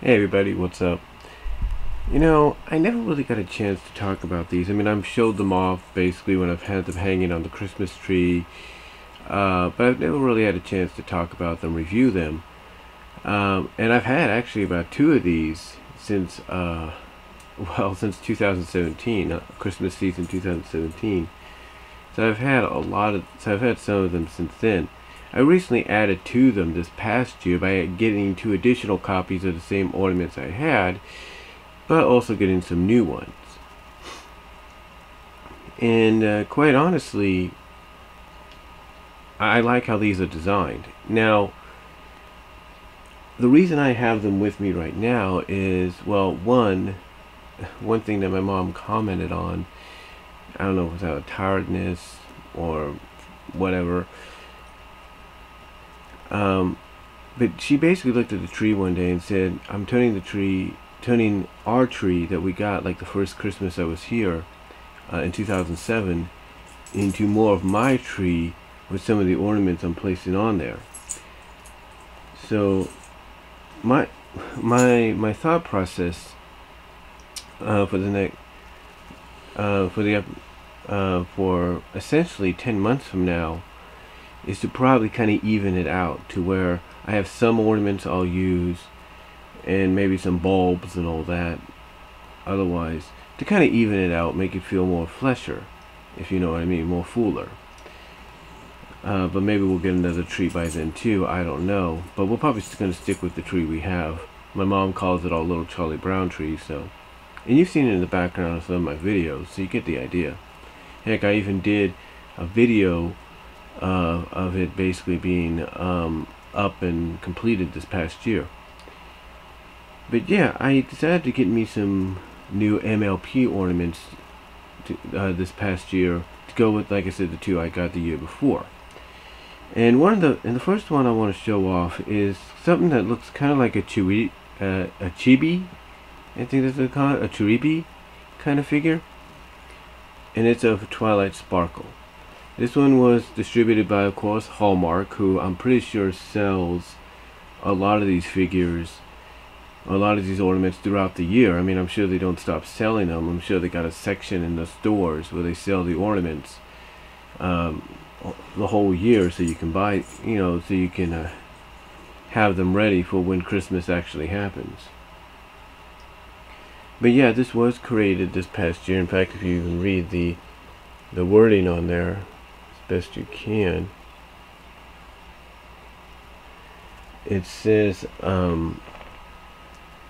Hey everybody, what's up? I never really got a chance to talk about these. I mean, I've showed them off basically when I've had them hanging on the Christmas tree, but I've never really had a chance to talk about them, review them. And I've had actually about two of these since, since 2017, Christmas season 2017. So I've had some of them since then. I recently added to them this past year by getting two additional copies of the same ornaments I had, but also getting some new ones. And quite honestly, I like how these are designed. Now, the reason I have them with me right now is, well, one thing that my mom commented on, I don't know if it was out of tiredness or whatever, but she basically looked at the tree one day and said, I'm turning our tree that we got like the first Christmas I was here in 2007 into more of my tree with some of the ornaments I'm placing on there. So my thought process for the next for essentially 10 months from now is to probably kind of even it out to where I have some ornaments I'll use and maybe some bulbs and all that otherwise, to kind of even it out, make it feel more flesher, if you know what I mean, more fuller. But maybe we'll get another tree by then too, I don't know, but we're probably going to stick with the tree we have. My mom calls it our little Charlie Brown tree, so, and you've seen it in the background of some of my videos, so you get the idea. Heck, I even did a video of it basically being up and completed this past year. But yeah, I decided to get me some new MLP ornaments this past year to go with, like I said, the two I got the year before. And the first one I want to show off is something that looks kind of like a chibi, I think that's what they call it, a chiribi kind of figure, and it's of Twilight Sparkle. This one was distributed by, of course, Hallmark, who I'm pretty sure sells a lot of these figures, a lot of these ornaments throughout the year. I mean, I'm sure they don't stop selling them. I'm sure they got a section in the stores where they sell the ornaments the whole year, so you can buy, so you can have them ready for when Christmas actually happens. But yeah, this was created this past year. In fact, if you even read the wording on there as best you can, it says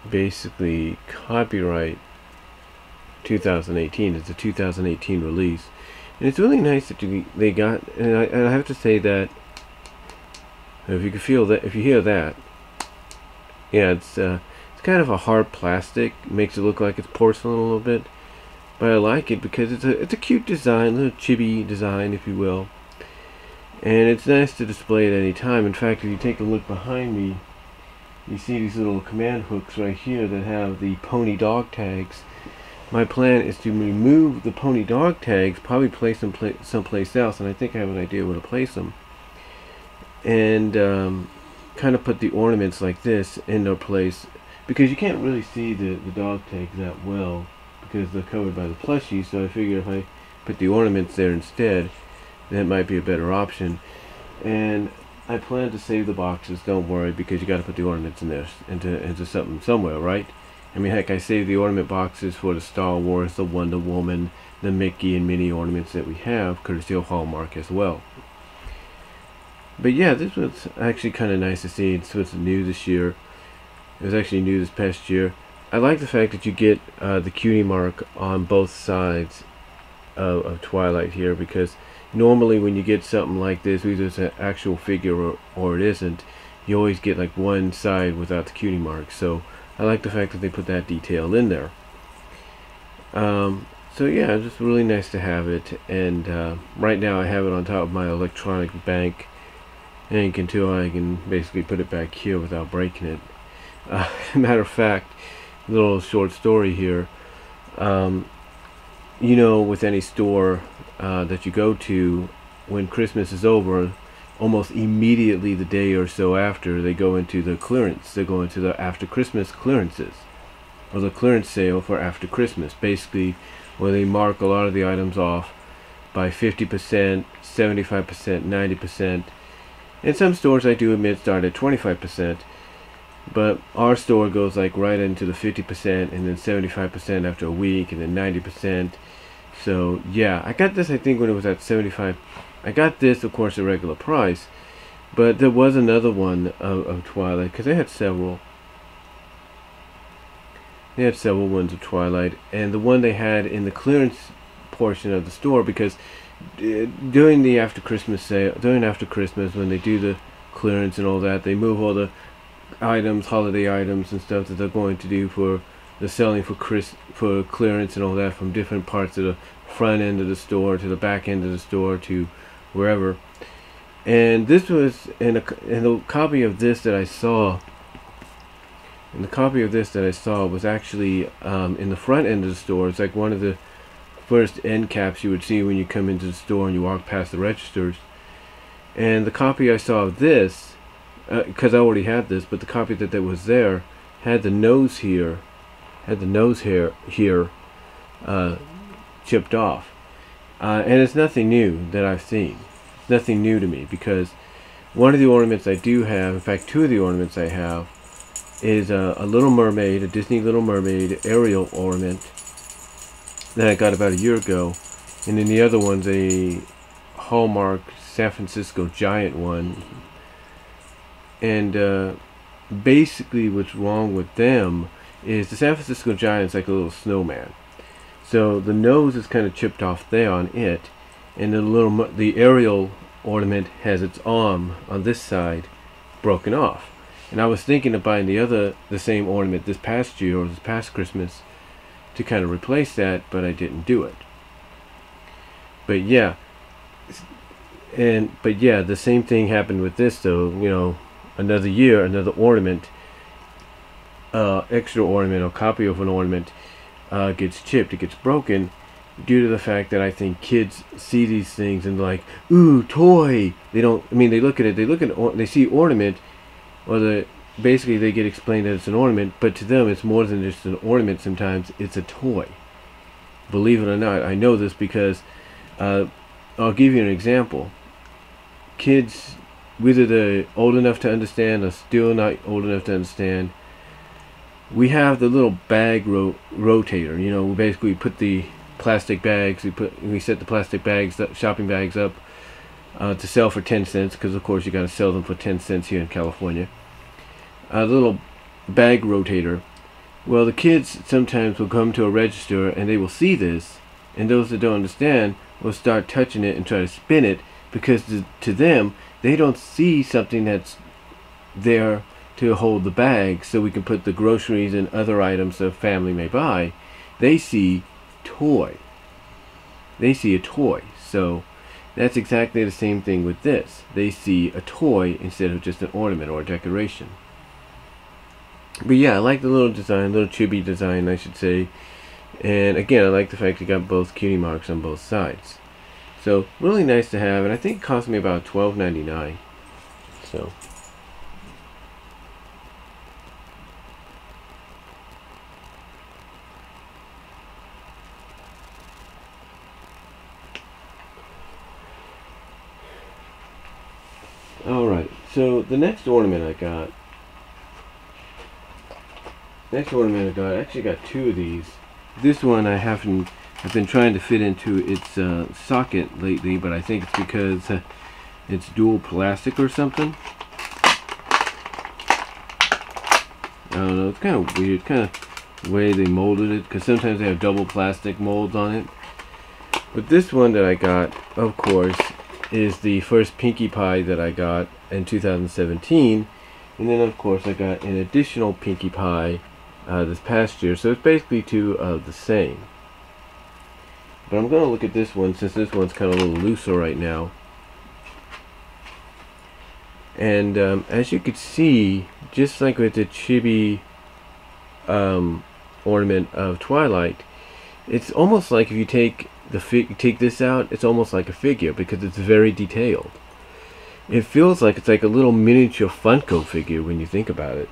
basically copyright 2018. It's a 2018 release, and it's really nice that they got. And I have to say that if you can feel that, if you hear that, yeah, it's kind of a hard plastic. Makes it look like it's porcelain a little bit, but I like it because it's a cute design, a little chibi design, if you will, and it's nice to display at any time. In fact, if you take a look behind me, you see these little command hooks right here that have the pony dog tags. My plan is to remove the pony dog tags, probably place them someplace else, and I think I have an idea where to place them, and kind of put the ornaments like this in their place, because you can't really see the dog tags that well because they're covered by the plushie. So I figure if I put the ornaments there instead, that might be a better option. And I plan to save the boxes, don't worry, because you got to put the ornaments in there into something somewhere, right? I mean, heck, I saved the ornament boxes for the Star Wars, the Wonder Woman, the Mickey and Minnie ornaments that we have, courtesy of Hallmark as well. But yeah, this was actually kind of nice to see. It's what's new this year. It was actually new this past year. I like the fact that you get the cutie mark on both sides of Twilight here, because normally when you get something like this, either it's an actual figure or it isn't, you always get like one side without the cutie mark. So I like the fact that they put that detail in there. So yeah, it's just really nice to have it. And right now I have it on top of my electronic bank ink until I can basically put it back here without breaking it. Matter of fact, little short story here. With any store that you go to, when Christmas is over, almost immediately the day or so after, they go into the clearance. They go into the after Christmas clearances, or the clearance sale for after Christmas, basically where they mark a lot of the items off by 50%, 75%, 90%. And some stores, I do admit, start at 25%, but our store goes like right into the 50% and then 75% after a week and then 90%. So yeah, I got this I think when it was at 75. I got this, of course, a regular price, but there was another one of Twilight, because they had several. They had several ones of Twilight, and the one they had in the clearance portion of the store, because during the after Christmas sale, during after Christmas, when they do the clearance and all that, they move all the items, holiday items and stuff that they're going to do for the selling for clearance and all that, from different parts of the front end of the store to the back end of the store to wherever. And this was in a copy of this that I saw. And the copy of this that I saw was actually in the front end of the store. It's like one of the first end caps you would see when you come into the store and you walk past the registers. And the copy I saw of this, because I already had this, but the copy that was there had the nose here, chipped off. And it's nothing new that I've seen. It's nothing new to me, because one of the ornaments I do have, in fact 2 of the ornaments I have, is a Little Mermaid, a Disney Little Mermaid Ariel ornament that I got about a year ago, and then the other one's a Hallmark San Francisco Giant one. And basically what's wrong with them is the San Francisco Giant's like a little snowman. So the nose is kind of chipped off there on it, and the Ariel ornament has its arm on this side broken off. And I was thinking of buying the same ornament this past year, or this past Christmas, to kind of replace that, but I didn't do it. But yeah, the same thing happened with this though. You know, another year, another ornament, extra ornament or copy of an ornament gets chipped, it gets broken, due to the fact that I think kids see these things and they're like, ooh, toy. They don't, I mean, they look at it, they see ornament, or basically they get explained that it's an ornament, but to them it's more than just an ornament. Sometimes it's a toy. Believe it or not, I know this because I'll give you an example. Kids, whether they're old enough to understand or still not old enough to understand, we have the little bag rotator. You know, we basically put the plastic bags, we set the plastic bags, shopping bags up to sell for 10 cents, because of course you got to sell them for 10 cents here in California. A little bag rotator. Well, the kids sometimes will come to a register and they will see this, and those that don't understand will start touching it and try to spin it, because to them, they don't see something that's there to hold the bag so we can put the groceries and other items the family may buy. They see toy. They see a toy. So that's exactly the same thing with this. They see a toy instead of just an ornament or a decoration. But yeah, I like the little design, little chibi design, I should say. And again, I like the fact you got both cutie marks on both sides. So really nice to have, and I think it cost me about $12.99. So alright, so the next ornament I got, I actually got 2 of these. This one I've been trying to fit into its socket lately, but I think it's because it's dual plastic or something. I don't know, it's kind of weird, kind of the way they molded it, because sometimes they have double plastic molds on it. But this one that I got, of course, is the first Pinkie Pie that I got in 2017, and then of course I got an additional Pinkie Pie this past year, so it's basically 2 of the same. But I'm going to look at this one, since this one's kind of a little looser right now. And as you could see, just like with the chibi ornament of Twilight, it's almost like if you take this out, it's almost like a figure, because it's very detailed. it feels like it's like a little miniature Funko figure when you think about it.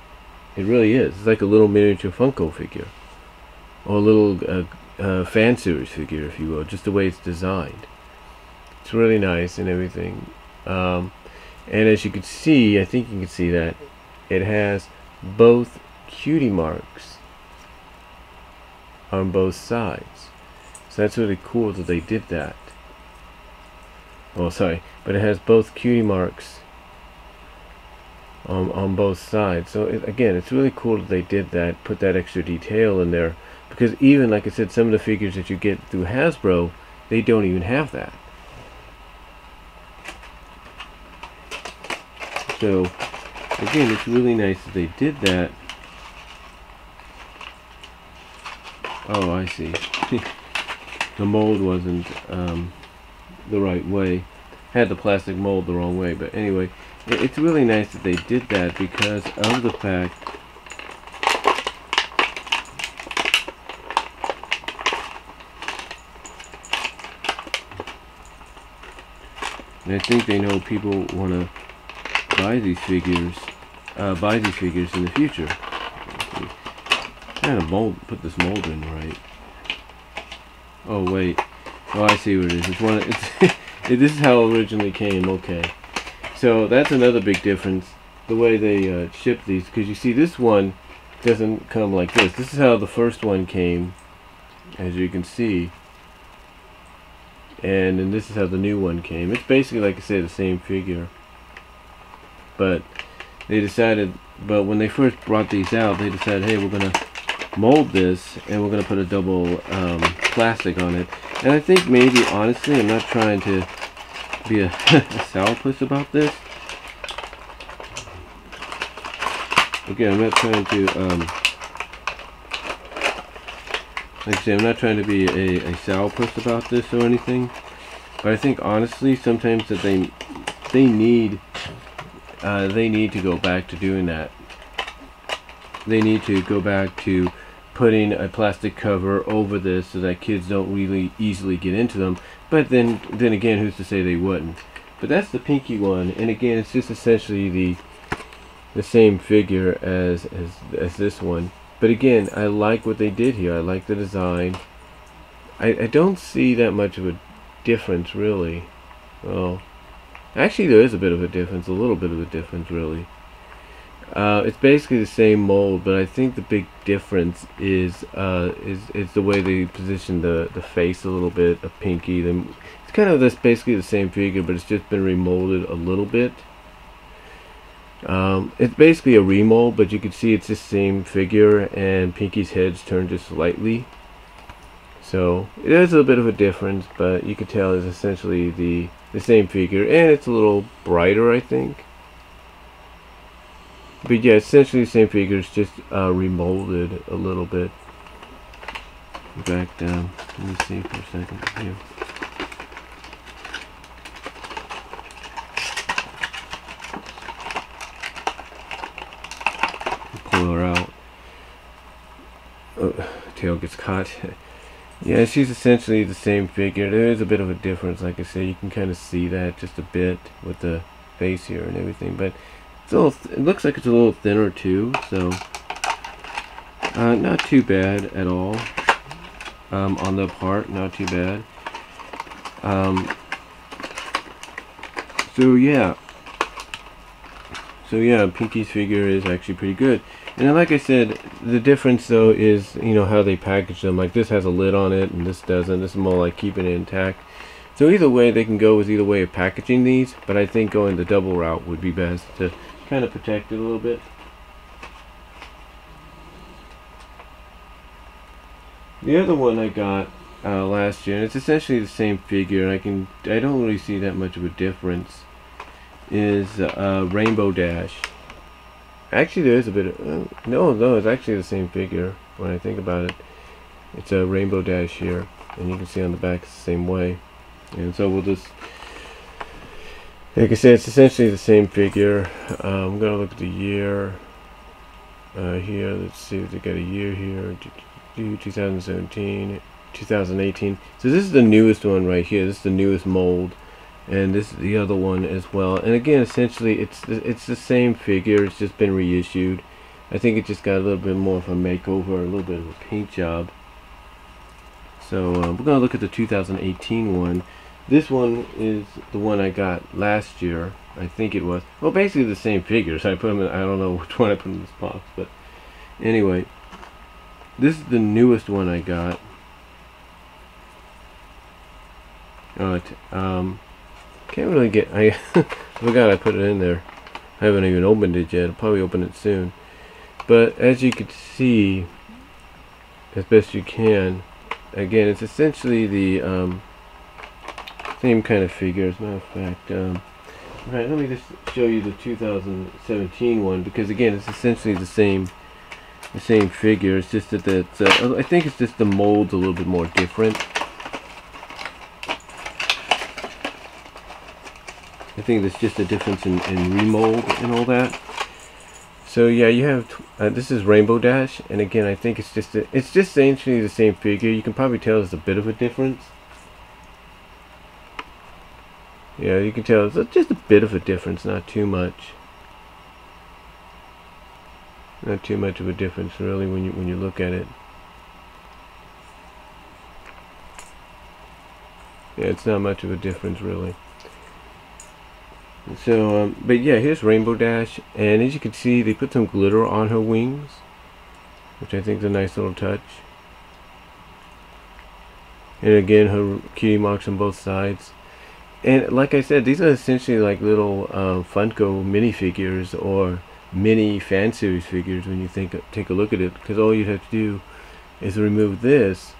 It really is. It's like a little miniature Funko figure, or a little fan series figure, if you will, just the way it's designed. It's really nice and everything. And as you can see, I think you can see that it has both cutie marks on both sides. So that's really cool that they did that. Oh, sorry, but it has both cutie marks on both sides. So again, it's really cool that they did that, put that extra detail in there, because even, like I said, some of the figures that you get through Hasbro, they don't even have that. So again, it's really nice that they did that. Oh, I see. The mold wasn't the right way. Had the plastic mold the wrong way, but anyway, it's really nice that they did that because of the fact and I think they know people want to buy these figures in the future. Trying to put this mold in right. Oh wait. Oh, I see what it is. It's one. This is how it originally came. Okay. So that's another big difference, the way they ship these. Because you see, this one doesn't come like this. This is how the first one came, as you can see. And then this is how the new one came. It's basically, like I said, the same figure. But they decided, but when they first brought these out, they decided, hey, we're gonna mold this and we're gonna put a double plastic on it. And I think maybe, honestly, I'm not trying to be a sourpuss about this. Again, I'm not trying to like I say, I'm not trying to be a sourpuss about this or anything, but I think honestly sometimes that they need to go back to doing that. They need to go back to putting a plastic cover over this so that kids don't really easily get into them. But then again, who's to say they wouldn't? But that's the pinky one, and again, it's just essentially the same figure as this one. But again, I like what they did here. I like the design. I don't see that much of a difference, really. Well, actually, there is a bit of a difference, a little bit of a difference, really. It's basically the same mold, but I think the big difference is the way they position the face a little bit of Pinky. It's kind of basically the same figure, but it's just been remolded a little bit. It's basically a remold, but you can see it's the same figure, and Pinky's head's turned just slightly. So it is a bit of a difference, but you can tell it's essentially the same figure, and it's a little brighter, I think. But yeah, essentially the same figure, it's just remolded a little bit. In fact, let me see for a second here. Pull her out. Oh, tail gets caught. Yeah, she's essentially the same figure. There is a bit of a difference, like I say. You can kind of see that just a bit with the face here and everything, but it's a little it looks like it's a little thinner too, so not too bad at all. On the part, not too bad. So yeah, Pinky's figure is actually pretty good. And then, like I said, the difference though is, you know, how they package them. Like this has a lid on it and this doesn't. This is more like keeping it intact. So either way, they can go with either way of packaging these, but I think going the double route would be best to kind of protect it a little bit. The other one I got last year, and it's essentially the same figure, and I don't really see that much of a difference, is Rainbow Dash. Actually, there is a bit of no, it's actually the same figure when I think about it. It's a Rainbow Dash here, and you can see on the back it's the same way. And so we'll just, like I said, it's essentially the same figure. I'm gonna look at the year here. Let's see if they got a year here. 2017, 2018. So this is the newest one right here. This is the newest mold. and this is the other one as well. And again, essentially it's the same figure, it's just been reissued. I think it just got a little bit more of a makeover, a little bit of a paint job. So we're going to look at the 2018 one. This one is the one I got last year, I think it was. Well, basically the same figures. I put them in, I don't know which one I put in this box, but anyway, this is the newest one I got. Can't really get, I forgot I put it in there. I haven't even opened it yet. I'll probably open it soon. But as you can see, as best you can, again, it's essentially the same kind of figure. As a matter of fact, right, let me just show you the 2017 one, because again, it's essentially the same figure. It's just that I think it's just the mold's a little bit more different. I think there's just a difference in remold and all that. So yeah, you have this is Rainbow Dash, and again, I think it's just essentially the same figure. You can probably tell there's a bit of a difference. Yeah, you can tell it's just a bit of a difference, not too much. Not too much of a difference, really, when you look at it. Yeah, it's not much of a difference, really. So, but yeah, here's Rainbow Dash, and as you can see, they put some glitter on her wings, which I think is a nice little touch. And again, her cutie marks on both sides. And like I said, these are essentially like little Funko minifigures or mini fan series figures when you take a look at it, because all you'd have to do is remove this,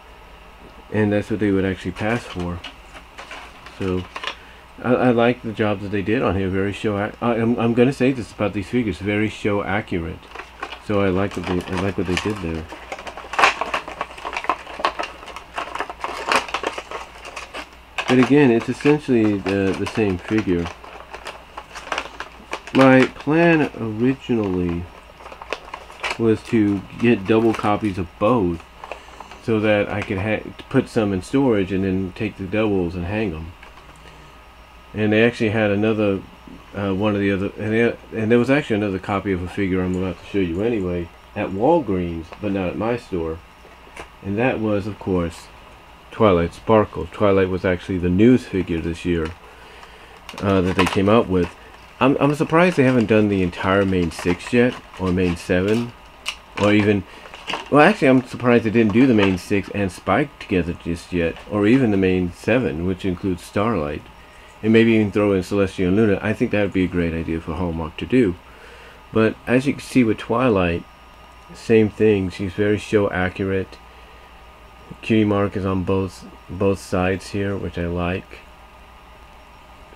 and that's what they would actually pass for. So I like the job that they did on here. Very I'm going to say this about these figures: very show accurate. So I like what they did there. But again, it's essentially the same figure. My plan originally was to get double copies of both, so that I could put some in storage and then take the doubles and hang them. And they actually had another one of the other, and there was actually another copy of a figure I'm about to show you anyway at Walgreens, but not at my store. And that was, of course, Twilight Sparkle. Twilight was actually the newest figure this year that they came out with. I'm surprised they haven't done the entire main 6 yet, or main 7, or even, well, actually I'm surprised they didn't do the main 6 and Spike together just yet, or even the main 7, which includes Starlight, and maybe even throw in Celestia and Luna. I think that would be a great idea for Hallmark to do. But as you can see with Twilight, same thing. She's very show accurate. Cutie mark is on both sides here, which I like.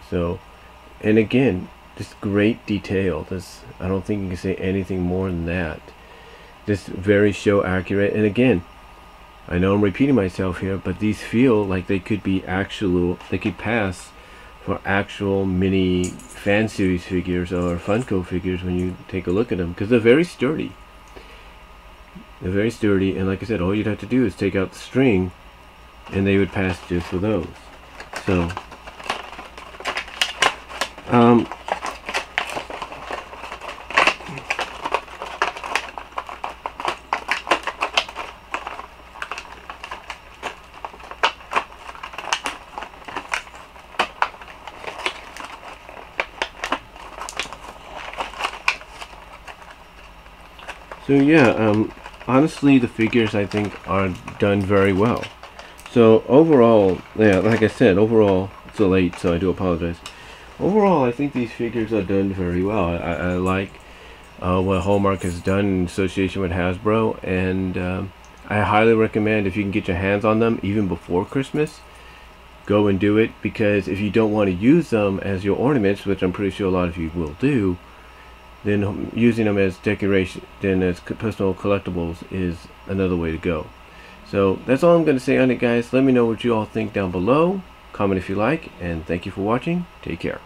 So, and again, just great detail. I don't think you can say anything more than that. Just very show accurate. And again, I know I'm repeating myself here, but these feel like they could be actual. They could pass for actual mini fan series figures or Funko figures when you take a look at them, because they're very sturdy. They're very sturdy, and like I said, all you'd have to do is take out the string and they would pass just for those. So yeah, honestly, the figures I think are done very well. So overall, yeah, like I said, overall, it's so late, so I do apologize. Overall, I think these figures are done very well. I like what Hallmark has done in association with Hasbro, and I highly recommend, if you can get your hands on them even before Christmas, go and do it, because if you don't want to use them as your ornaments, which I'm pretty sure a lot of you will do, then using them as decoration, then as personal collectibles, is another way to go. So that's all I'm going to say on it, guys. Let me know what you all think down below. Comment if you like, and thank you for watching. Take care.